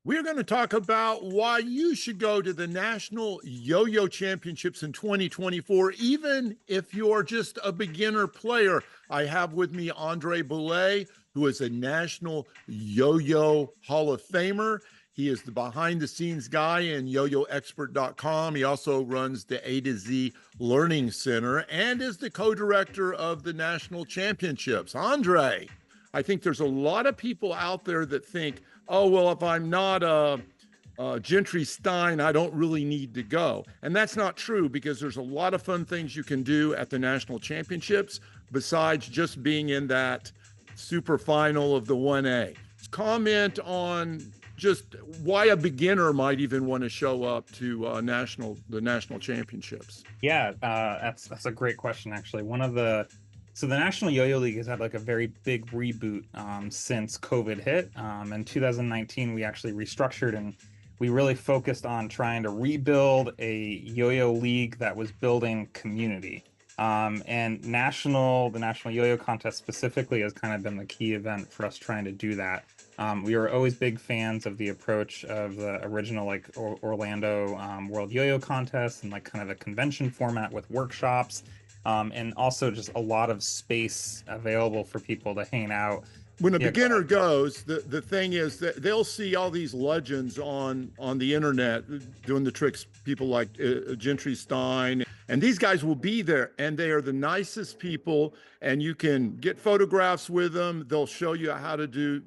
We're going to talk about why you should go to the National Yo-Yo Championships in 2024, even if you're just a beginner player. I have with me Andre Boulay, who is a National Yo-Yo Hall of Famer. He is the behind-the-scenes guy in YoYoExpert.com. He also runs the A to Z Learning Center and is the co-director of the National Championships. Andre, I think there's a lot of people out there that think, oh, well, if I'm not Gentry Stein, I don't really need to go. And that's not true, because there's a lot of fun things you can do at the national championships besides just being in that super final of the 1A. Comment on just why a beginner might even want to show up to the national championships. Yeah, that's a great question, actually. So the National Yo-Yo League has had like a very big reboot since COVID hit. In 2019, we actually restructured, and we really focused on trying to rebuild a yo-yo league that was building community. And the National Yo-Yo Contest specifically has kind of been the key event for us trying to do that. We were always big fans of the approach of the original Orlando World Yo-Yo Contest, and like kind of a convention format with workshops. And also just a lot of space available for people to hang out. When a beginner goes, the thing is that they'll see all these legends on the internet doing the tricks, people like Gentry Stein, and these guys will be there, and they are the nicest people, and you can get photographs with them. They'll show you how to do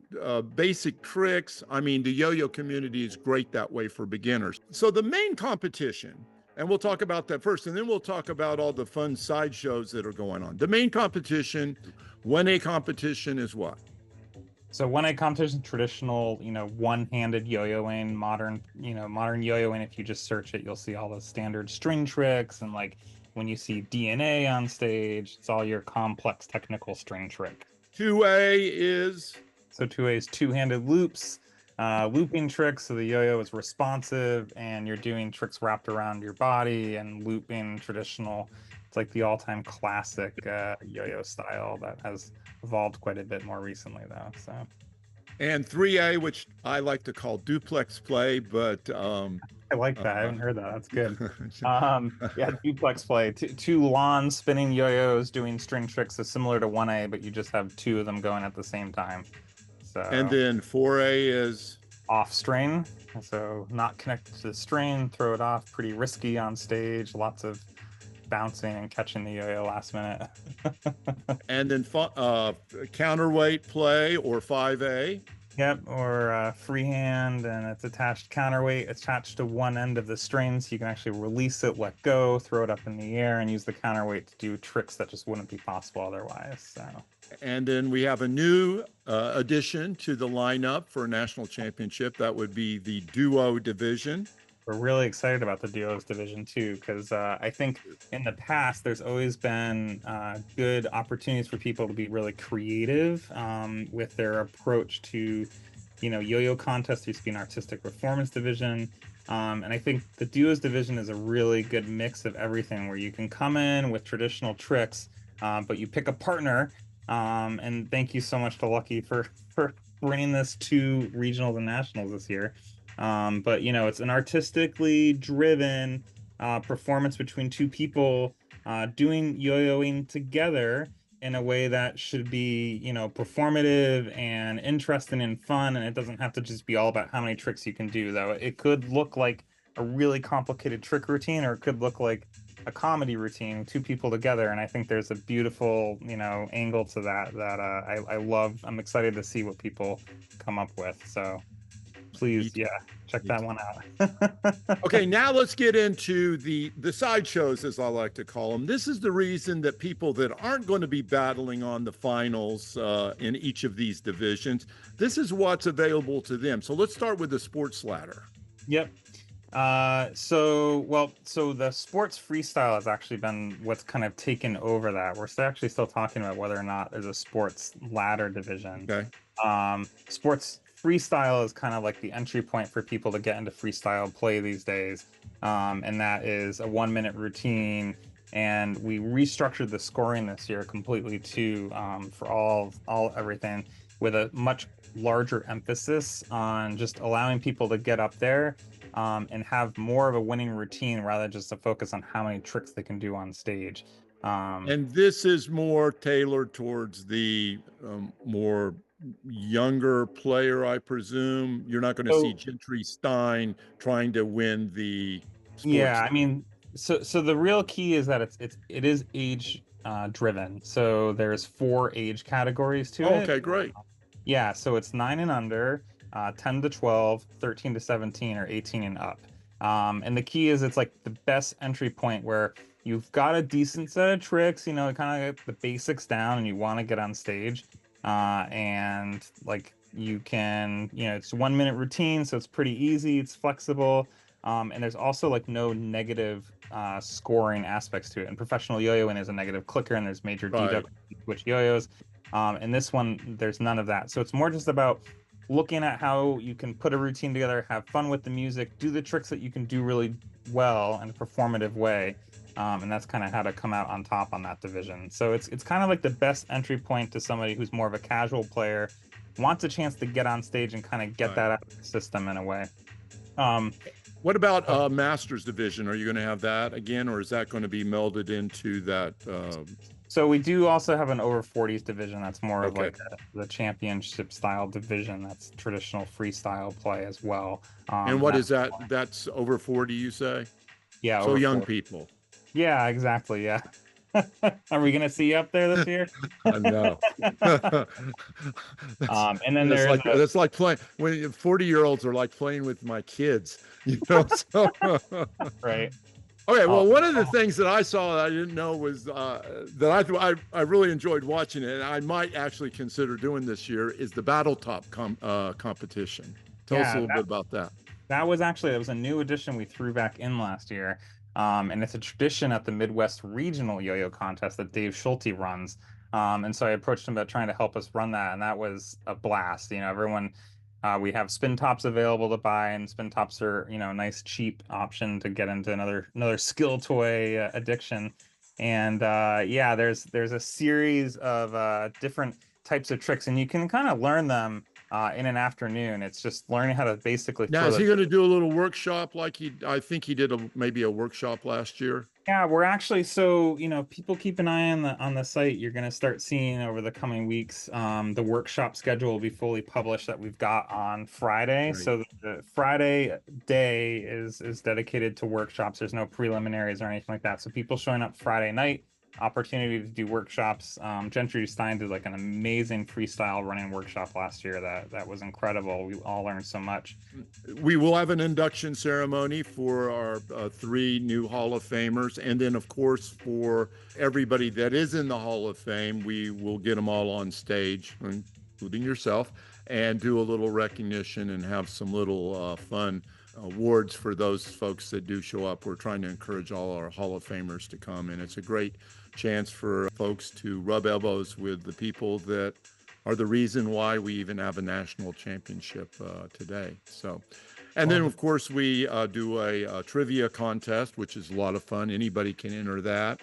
basic tricks. I mean, the yo-yo community is great that way for beginners. So the main competition, and we'll talk about that first, and then we'll talk about all the fun side shows that are going on. The main competition, 1A competition, is what? So 1A competition, traditional, one-handed yo-yoing, modern yo-yoing. If you just search it, you'll see all the standard string tricks, and like when you see DNA on stage, it's all your complex technical string trick. 2A is? So 2A is two-handed loops. Looping tricks, so the yo-yo is responsive and you're doing tricks wrapped around your body and looping traditional. It's like the all-time classic yo-yo style that has evolved quite a bit more recently, though. So, and 3A, which I like to call duplex play, but I like that. I haven't heard that. That's good. Yeah, duplex play. Two lawn spinning yo-yos doing string tricks is similar to 1A, but you just have two of them going at the same time. So, and then 4A is off string, so not connected to the string, throw it off, pretty risky on stage, lots of bouncing and catching the yo-yo last minute. And then counterweight play, or 5A. Yep, or freehand, and it's attached counterweight attached to one end of the string, so you can actually release it, let go, throw it up in the air, and use the counterweight to do tricks that just wouldn't be possible otherwise. So. And then we have a new addition to the lineup for a national championship. That would be the duo division. We're really excited about the duos division too, because I think in the past there's always been good opportunities for people to be really creative with their approach to, yo-yo contests. There used to be an artistic performance division, and I think the duos division is a really good mix of everything, where you can come in with traditional tricks, but you pick a partner. And thank you so much to Lucky for bringing this to regionals and nationals this year. But it's an artistically driven performance between two people doing yo-yoing together in a way that should be, performative and interesting and fun. And it doesn't have to just be all about how many tricks you can do, though. It could look like a really complicated trick routine, or it could look like a comedy routine, two people together. And I think there's a beautiful, angle to that I love. I'm excited to see what people come up with. So please, check that one out. Okay, now let's get into the sideshows, as I like to call them. This is the reason that people that aren't going to be battling on the finals in each of these divisions, this is what's available to them. So let's start with the sports ladder. Yep. So the sports freestyle has actually been what's kind of taken over that. We're actually still talking about whether or not there's a sports ladder division. Okay. Sports freestyle is kind of like the entry point for people to get into freestyle play these days. And that is a 1-minute routine. And we restructured the scoring this year completely too, for everything, with a much larger emphasis on just allowing people to get up there and have more of a winning routine rather than just a focus on how many tricks they can do on stage. And this is more tailored towards the more younger player, I presume. You're not going to see So Gentry Stein trying to win the sports. yeah, I mean, so the real key is that it is age driven. So there's four age categories to Oh, it. okay, great. Yeah, so it's 9 and under, 10 to 12, 13 to 17, or 18 and up. And the key is it's like the best entry point where you've got a decent set of tricks, you know, kind of get the basics down and you want to get on stage. And like you can, you know, it's 1 minute routine, so it's pretty easy, it's flexible. And there's also like no negative scoring aspects to it. In professional yo-yoing, there's a negative clicker and there's major Right. deductions which yo-yos. And this one, there's none of that. So it's more just about looking at how you can put a routine together, have fun with the music, do the tricks that you can do really well in a performative way. And that's kind of how to come out on top on that division. So it's kind of like the best entry point to somebody who's more of a casual player, wants a chance to get on stage and kind of get Right. that out of the system in a way. Um, What about Masters Division? Are you going to have that again, or is that going to be melded into that? So we do also have an over 40s division that's more of Okay. like the championship style division. That's traditional freestyle play as well. And what That's is that? That's over 40, you say? yeah, So over young 40. people. Yeah, exactly. Yeah. Are we gonna see you up there this year? I know. that's And then there's a that's like playing when 40-year-olds are like playing with my kids, you know. So right. okay, Oh, well, one of the things that I saw that I didn't know was that I really enjoyed watching it, and I might actually consider doing this year is the battle top competition. Tell us a yeah, little bit about that. that was a new addition we threw back in last year. And it's a tradition at the Midwest Regional Yo-Yo Contest that Dave Schulte runs. And so I approached him about trying to help us run that, and that was a blast. You know, everyone, we have spin tops available to buy, and spin tops are, you know, a nice cheap option to get into another skill toy addiction. And yeah, there's a series of different types of tricks, and you can kind of learn them in an afternoon. It's just learning how to basically Now, throw is the he going to do a little workshop like I think he did maybe a workshop last year? Yeah, we're actually so, you know, people keep an eye on the site. You're going to start seeing over the coming weeks. The workshop schedule will be fully published that we've got on Friday. Right. So the Friday day is dedicated to workshops. There's no preliminaries or anything like that. So people showing up Friday night, opportunity to do workshops. Gentry Stein did like an amazing freestyle running workshop last year that was incredible. We all learned so much. We will have an induction ceremony for our three new Hall of Famers. And then, of course, for everybody that is in the Hall of Fame, we will get them all on stage, including yourself, and do a little recognition and have some little fun awards for those folks that do show up. We're trying to encourage all our Hall of Famers to come, and it's a great chance for folks to rub elbows with the people that are the reason why we even have a national championship today. So, and then of course we do a trivia contest, which is a lot of fun. Anybody can enter that.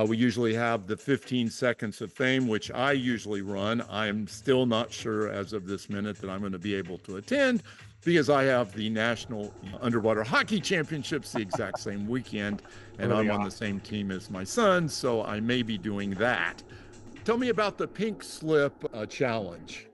We usually have the 15 seconds of fame, which I usually run. I'm still not sure as of this minute that I'm going to be able to attend because I have the National Underwater Hockey Championships the exact same weekend, and Really I'm on the awesome. same team as my son, so I may be doing that. Tell me about the pink slip challenge.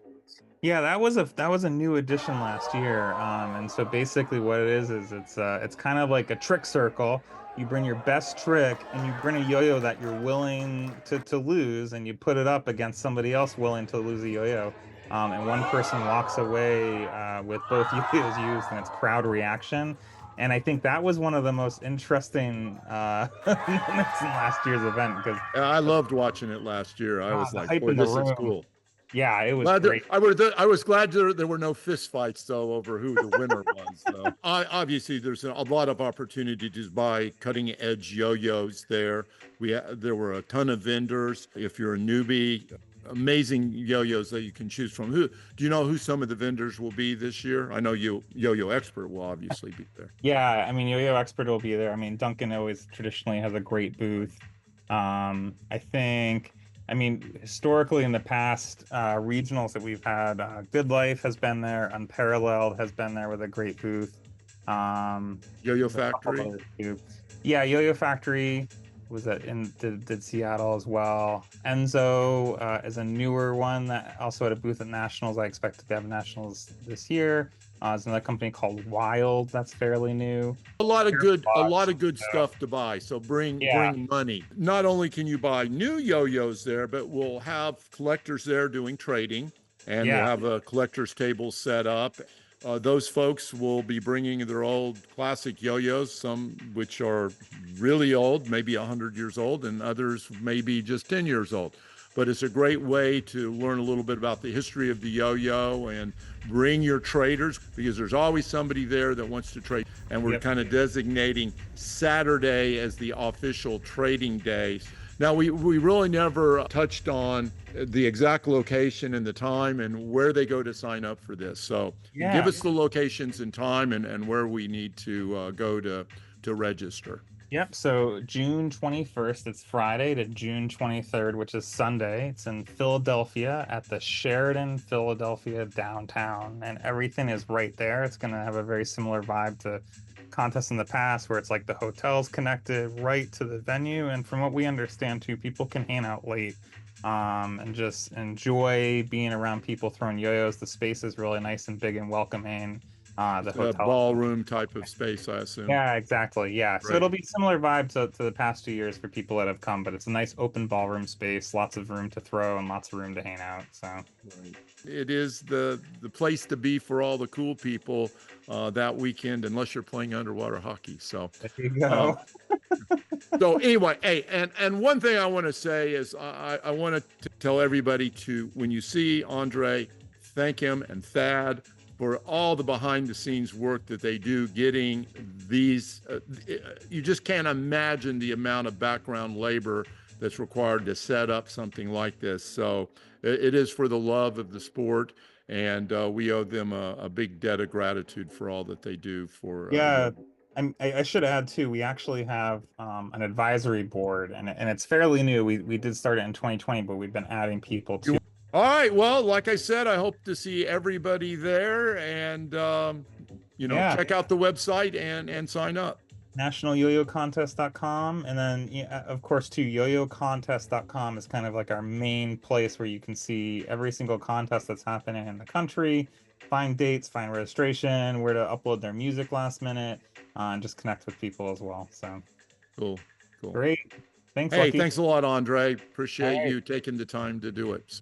Yeah, that was a new addition last year. And so basically what it is it's kind of like a trick circle. You bring your best trick and you bring a yo-yo that you're willing to lose, and you put it up against somebody else willing to lose a yo-yo. And one person walks away with both yo-yos used, and it's crowd reaction. And I think that was one of the most interesting moments in last year's event because I loved watching it last year. I was the like, hype boy, in the this is room. cool. Yeah, it was Glad great. I was glad there were no fist fights though over who the winner was. So obviously there's a lot of opportunity to buy cutting edge yo-yos there. There were a ton of vendors. If you're a newbie, amazing yo-yos that you can choose from. Who do you know who some of the vendors will be this year? I know Yo-Yo Expert will obviously be there. Yeah, I mean, Yo-Yo Expert will be there. I mean, Duncan always traditionally has a great booth. I think I mean, historically in the past, regionals that we've had, Good Life has been there, Unparalleled has been there with a great booth. Yo-Yo There's a couple Factory. others too. Yeah, Yo-Yo Factory was that in did Seattle as well. Enzo is a newer one that also had a booth at Nationals. I expect to have Nationals this year. There's another company called Wild that's fairly new. A Box. lot of good So, stuff to buy. So bring yeah, money. Not only can you buy new yo-yos there, but we'll have collectors there doing trading, and we'll yeah, have a collector's table set up. Those folks will be bringing their old classic yo-yos, some which are really old, maybe 100 years old, and others maybe just 10 years old. But it's a great way to learn a little bit about the history of the yo-yo and bring your traders, because there's always somebody there that wants to trade. And we're yep, kind of designating Saturday as the official trading day. Now, we really never touched on the exact location and the time and where they go to sign up for this. So give yeah. us the locations and time, and where we need to go to register. Yep. So June 21st, it's Friday, to June 23rd, which is Sunday. It's in Philadelphia at the Sheraton Philadelphia downtown, and everything is right there. It's going to have a very similar vibe to contests in the past, where it's like the hotel's connected right to the venue. And from what we understand too, people can hang out late, and just enjoy being around people throwing yo-yos. The space is really nice and big and welcoming. The It's a hotel. ballroom type of space, I assume. Yeah, exactly. Yeah. So Right. it'll be similar vibe to the past 2 years for people that have come, but it's a nice open ballroom space, lots of room to throw and lots of room to hang out. So Right. It is the place to be for all the cool people that weekend, unless you're playing underwater hockey. there you Um, go. so anyway, hey, and one thing I want to say is I want to tell everybody to, when you see Andre, thank him and Thad for all the behind the scenes work that they do getting these. You just can't imagine the amount of background labor that's required to set up something like this. So it is for the love of the sport, and we owe them a big debt of gratitude for all that they do for Yeah. yo. I should add too, we actually have an advisory board, and it's fairly new. We did start it in 2020, but we've been adding people to. All right. Well, like I said, I hope to see everybody there, and Yeah. check out the website and sign up. NationalYoYoContest.com, and then yeah, of course too, YoYoContest.com is kind of like our main place where you can see every single contest that's happening in the country, find dates, find registration, where to upload their music last minute, and just connect with people as well. So Cool. Cool. great. Thanks, Hey, Lucky. thanks a lot, Andre. All Appreciate right. you taking the time to do it.